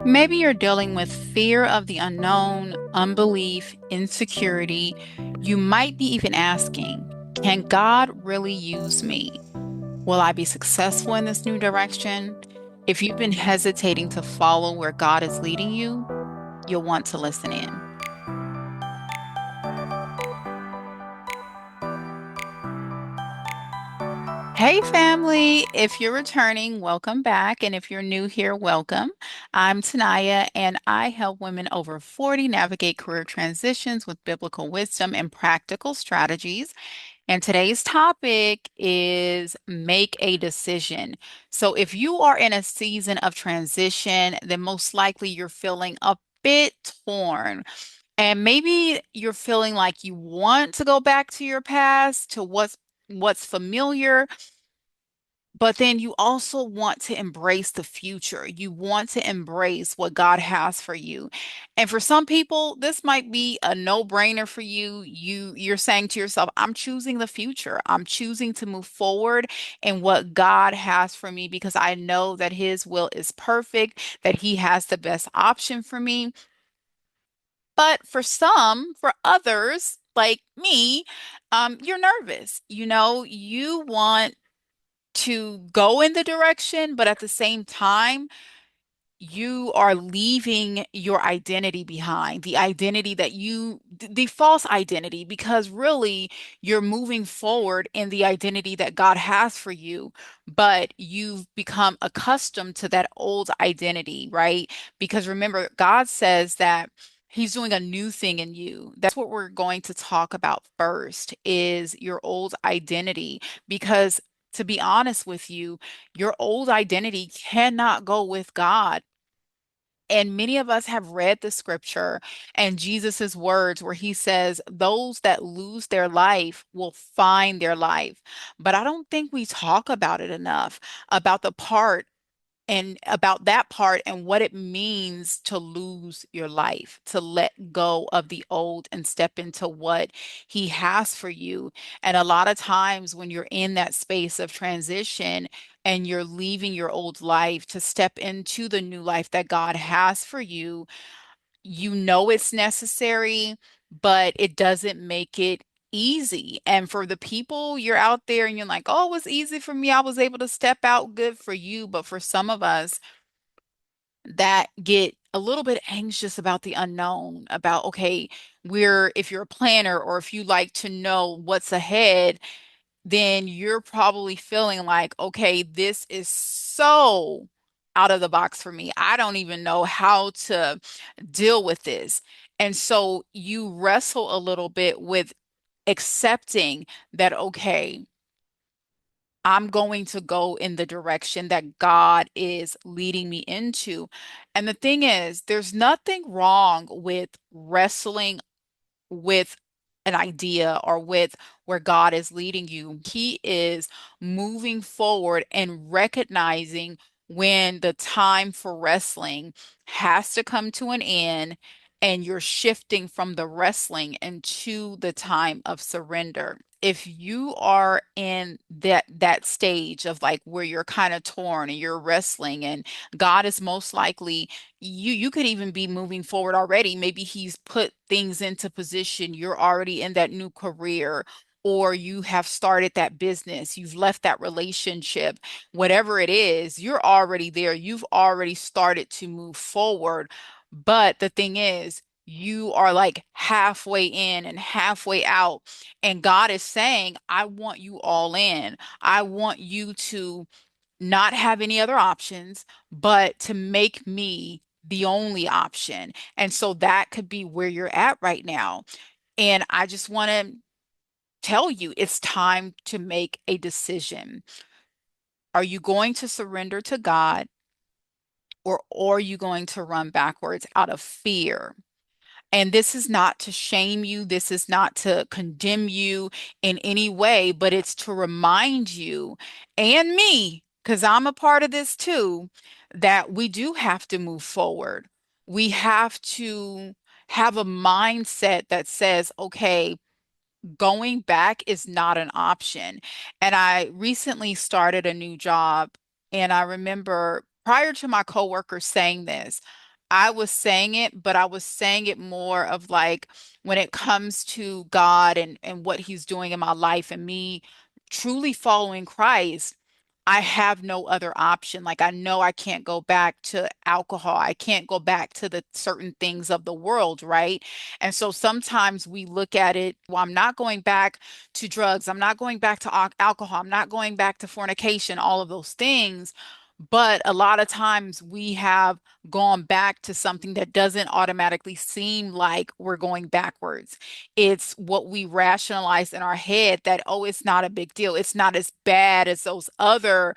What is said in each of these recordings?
Maybe you're dealing with fear of the unknown, unbelief, insecurity. You might be even asking, can God really use me? Will I be successful in this new direction? If you've been hesitating to follow where God is leading you, you'll want to listen in. Hey, family. If you're returning, welcome back. And if you're new here, welcome. I'm Tanaya, and I help women over 40 navigate career transitions with biblical wisdom and practical strategies. And today's topic is make a decision. So if you are in a season of transition, then most likely you're feeling a bit torn. And maybe you're feeling like you want to go back to your past, to what's familiar, but then you also want to embrace the future. You want to embrace what God has for you. And for some people, this might be a no-brainer for you. You're saying to yourself, I'm choosing the future. I'm choosing to move forward in what God has for me because I know that his will is perfect, that he has the best option for me. But for others, like me, you're nervous. You want to go in the direction, but at the same time, you are leaving your identity behind, the identity that the false identity, because really you're moving forward in the identity that God has for you, but you've become accustomed to that old identity, right? Because remember, God says that He's doing a new thing in you. That's what we're going to talk about first is your old identity. Because to be honest with you, your old identity cannot go with God. And many of us have read the scripture and Jesus's words where he says, those that lose their life will find their life. But I don't think we talk about it enough, about the part and about that part and what it means to lose your life, to let go of the old and step into what he has for you. And a lot of times when you're in that space of transition and you're leaving your old life to step into the new life that God has for you, you know it's necessary, but it doesn't make it easy. And for the people you're out there and you're like, oh, it was easy for me. I was able to step out, good for you. But for some of us that get a little bit anxious about the unknown, about, okay, if you're a planner or if you like to know what's ahead, then you're probably feeling like, okay, this is so out of the box for me. I don't even know how to deal with this. And so you wrestle a little bit with accepting that, okay, I'm going to go in the direction that God is leading me into. And the thing is, there's nothing wrong with wrestling with an idea or with where God is leading you. He is moving forward and recognizing when the time for wrestling has to come to an end and you're shifting from the wrestling into the time of surrender. If you are in that stage of like where you're kind of torn and you're wrestling and God is most likely you could even be moving forward already. Maybe he's put things into position. You're already in that new career, or you have started that business, you've left that relationship, whatever it is, you're already there. You've already started to move forward. But the thing is, you are like halfway in and halfway out. And God is saying, I want you all in. I want you to not have any other options, but to make me the only option. And so that could be where you're at right now. And I just want to tell you it's time to make a decision. Are you going to surrender to God or are you going to run backwards out of fear? And this is not to shame you, this is not to condemn you in any way, but it's to remind you and me, because I'm a part of this too, that we do have to move forward. We have to have a mindset that says, okay, going back is not an option. And I recently started a new job, and I remember prior to my coworkers saying this, I was saying it, but I was saying it more of like when it comes to God and what he's doing in my life and me truly following Christ, I have no other option. Like I know I can't go back to alcohol. I can't go back to the certain things of the world, right? And so sometimes we look at it, well, I'm not going back to drugs. I'm not going back to alcohol. I'm not going back to fornication, all of those things. But a lot of times we have gone back to something that doesn't automatically seem like we're going backwards. It's what we rationalize in our head that, oh, it's not a big deal. It's not as bad as those other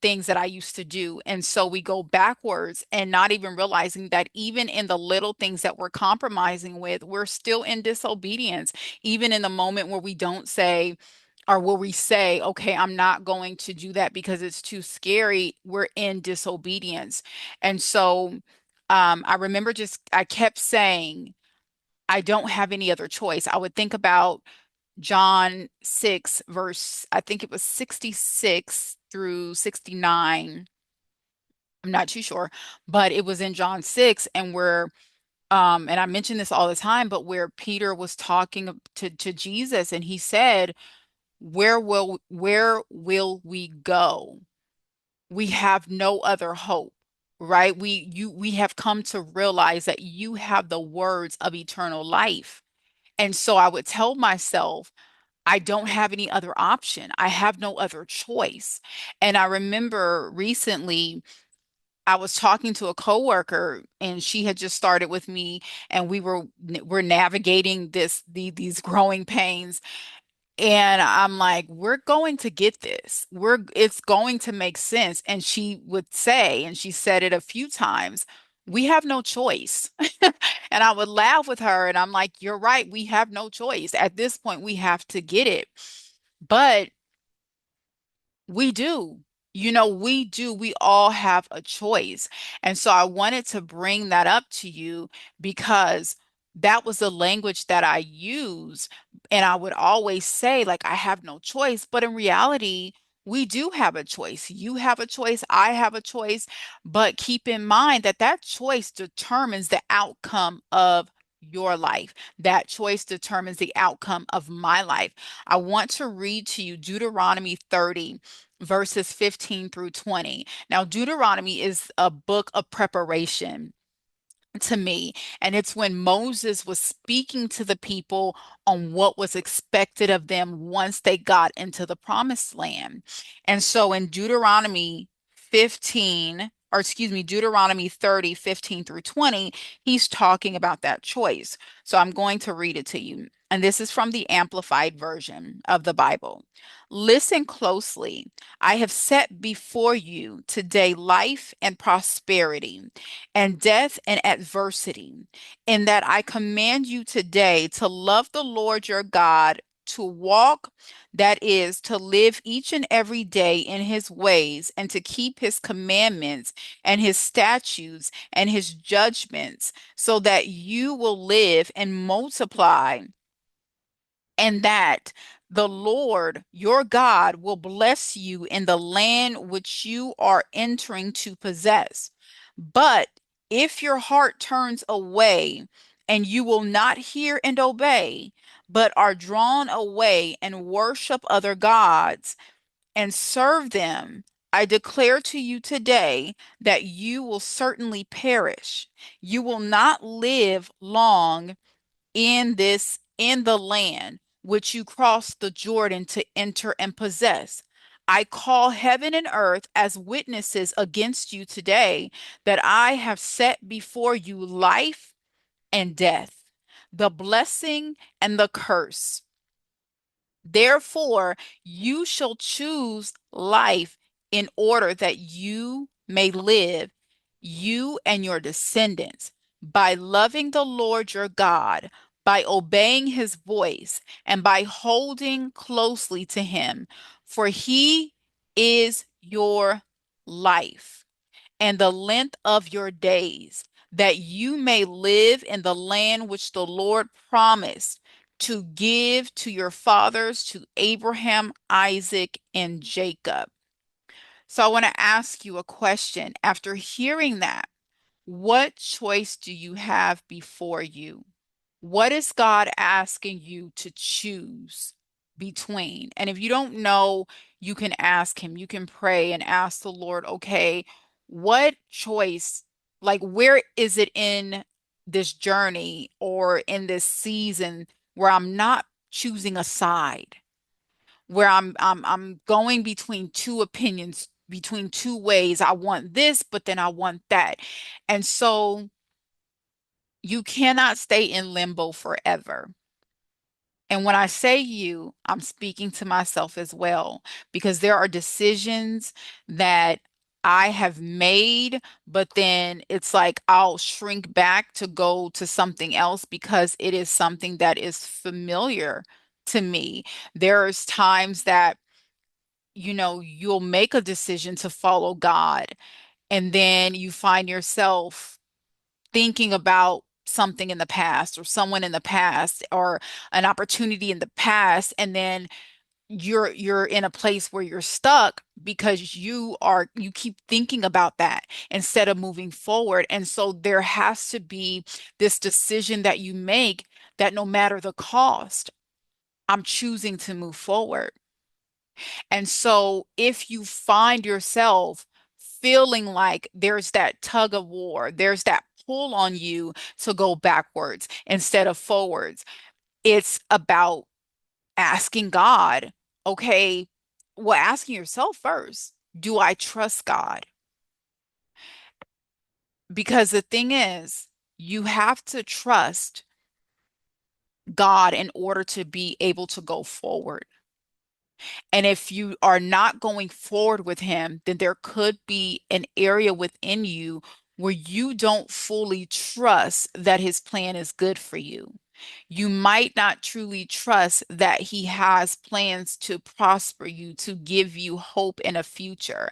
things that I used to do. And so we go backwards and not even realizing that even in the little things that we're compromising with, we're still in disobedience. Even in the moment where we don't say, or will we say, okay, I'm not going to do that because it's too scary, we're in disobedience. And so I remember I kept saying, I don't have any other choice. I would think about John 6, verse, I think it was 66 through 69. I'm not too sure, but it was in John 6, and and I mention this all the time, but where Peter was talking to Jesus and he said, where will we go? We have no other hope, right? We have come to realize that you have the words of eternal life. And so I would tell myself, I don't have any other option. I have no other choice. And I remember recently I was talking to a coworker and she had just started with me and we're navigating these growing pains. And I'm like, we're going to get this. It's going to make sense. And she would say, and she said it a few times, we have no choice. And I would laugh with her and I'm like, you're right, we have no choice. At this point, we have to get it. But we do. We do. We all have a choice. And so I wanted to bring that up to you because that was the language that I use. And I would always say, like, I have no choice. But in reality, we do have a choice. You have a choice. I have a choice. But keep in mind that that choice determines the outcome of your life. That choice determines the outcome of my life. I want to read to you Deuteronomy 30 verses 15 through 20. Now, Deuteronomy is a book of preparation to me. And it's when Moses was speaking to the people on what was expected of them once they got into the promised land. And so in Deuteronomy 15, or excuse me, Deuteronomy 30, 15 through 20, he's talking about that choice. So I'm going to read it to you. And this is from the Amplified version of the Bible. Listen closely. I have set before you today life and prosperity and death and adversity, in that I command you today to love the Lord your God, to walk, that is, to live each and every day in his ways, and to keep his commandments and his statutes and his judgments, so that you will live and multiply, and that the Lord your God will bless you in the land which you are entering to possess. But if your heart turns away and you will not hear and obey, but are drawn away and worship other gods and serve them, I declare to you today that you will certainly perish. You will not live long in the land which you crossed the Jordan to enter and possess. I call heaven and earth as witnesses against you today that I have set before you life and death, the blessing and the curse. Therefore, you shall choose life in order that you may live, you and your descendants, by loving the Lord your God, by obeying his voice, and by holding closely to him. For he is your life and the length of your days, that you may live in the land which the Lord promised to give to your fathers, to Abraham, Isaac, and Jacob. So I want to ask you a question. After hearing that, What choice do you have before you? What is God asking you to choose between? And if you don't know, you can ask Him. You can pray and ask the Lord, okay, what choice, like where is it in this journey or in this season where I'm not choosing a side, where I'm going between two opinions, between two ways. I want this, but then I want that. And so you cannot stay in limbo forever. And when I say you, I'm speaking to myself as well, because there are decisions that I have made, but then it's like I'll shrink back to go to something else because it is something that is familiar to me. There's times that, you'll make a decision to follow God, and then you find yourself thinking about something in the past or someone in the past or an opportunity in the past, and then you're in a place where you're stuck because you keep thinking about that instead of moving forward. And so there has to be this decision that you make, that no matter the cost, I'm choosing to move forward. And so if you find yourself feeling like there's that tug of war, there's that pull on you to go backwards instead of forwards, it's about asking God, okay, well, asking yourself first, do I trust God? Because the thing is, you have to trust God in order to be able to go forward. And if you are not going forward with him, then there could be an area within you where you don't fully trust that his plan is good for you. You might not truly trust that he has plans to prosper you, to give you hope in a future,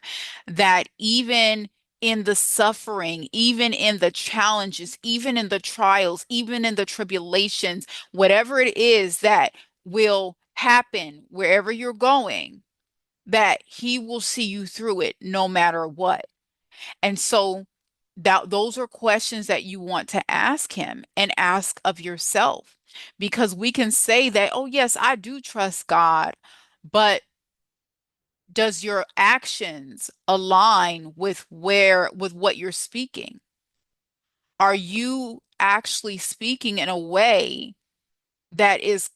that even in the suffering, even in the challenges, even in the trials, even in the tribulations, whatever it is that will happen wherever you're going, that he will see you through it no matter what. And so that those are questions that you want to ask him and ask of yourself, because we can say that, oh yes, I do trust God, but does your actions align with what you're speaking? Are you actually speaking in a way that is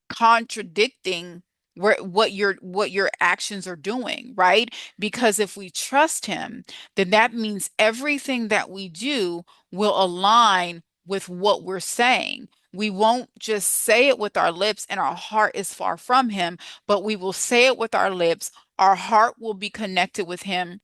contradicting what your actions are doing, right? Because if we trust him, then that means everything that we do will align with what we're saying. We won't just say it with our lips and our heart is far from him, but we will say it with our lips. Our heart will be connected with him,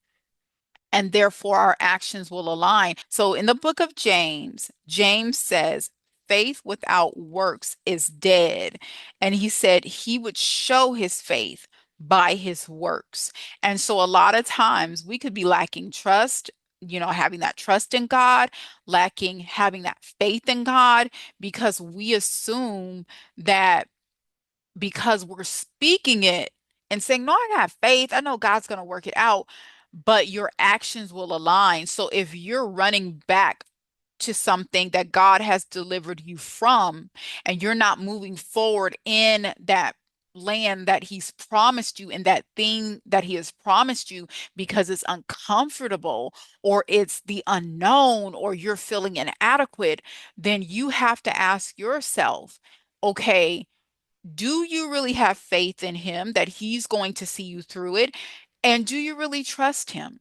and therefore our actions will align. So in the book of James, James says, faith without works is dead. And he said he would show his faith by his works. And so a lot of times we could be lacking trust, having that trust in God, lacking having that faith in God, because we assume that because we're speaking it and saying, no, I have faith, I know God's going to work it out, but your actions will align. So if you're running back to something that God has delivered you from, and you're not moving forward in that land that he's promised you, and that thing that he has promised you, because it's uncomfortable or it's the unknown or you're feeling inadequate, then you have to ask yourself, okay, do you really have faith in him that he's going to see you through it? And do you really trust him?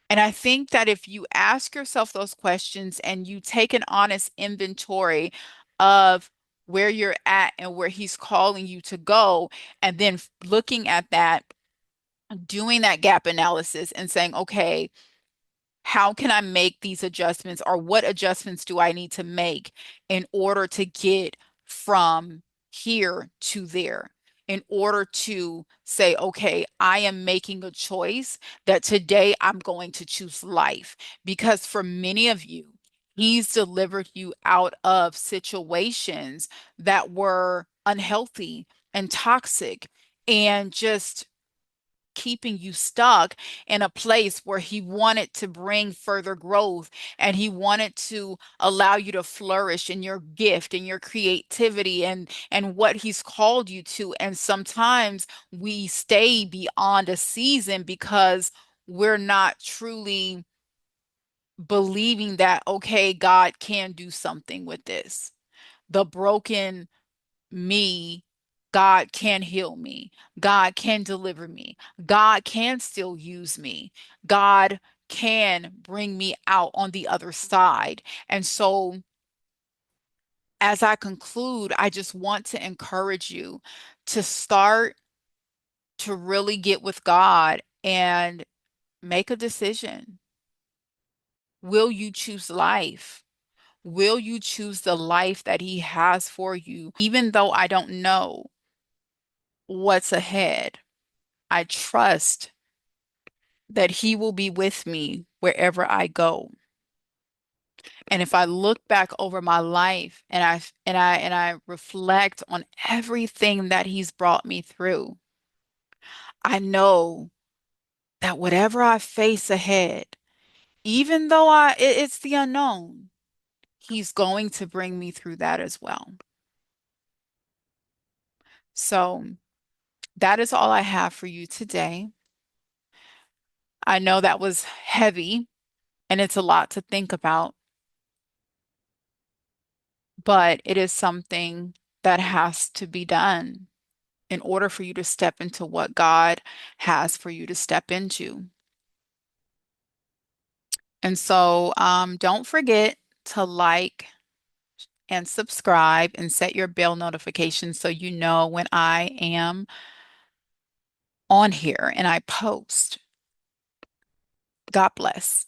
And I think that if you ask yourself those questions and you take an honest inventory of where you're at and where he's calling you to go, and then looking at that, doing that gap analysis and saying, okay, how can I make these adjustments, or what adjustments do I need to make in order to get from here to there? In order to say, okay, I am making a choice that today I'm going to choose life. Because for many of you, he's delivered you out of situations that were unhealthy and toxic and just keeping you stuck in a place where he wanted to bring further growth and he wanted to allow you to flourish in your gift and your creativity and what he's called you to. And sometimes we stay beyond a season because we're not truly believing that, okay, God can do something with this. The broken me, God can heal me. God can deliver me. God can still use me. God can bring me out on the other side. And so, as I conclude, I just want to encourage you to start to really get with God and make a decision. Will you choose life? Will you choose the life that He has for you? Even though I don't know what's ahead, I trust that He will be with me wherever I go. And if I look back over my life and I reflect on everything that He's brought me through, I know that whatever I face ahead, even though it's the unknown, He's going to bring me through that as well. So that is all I have for you today. I know that was heavy and it's a lot to think about, but it is something that has to be done in order for you to step into what God has for you to step into. And so, don't forget to like and subscribe and set your bell notifications so you know when I am on here and I post. God bless.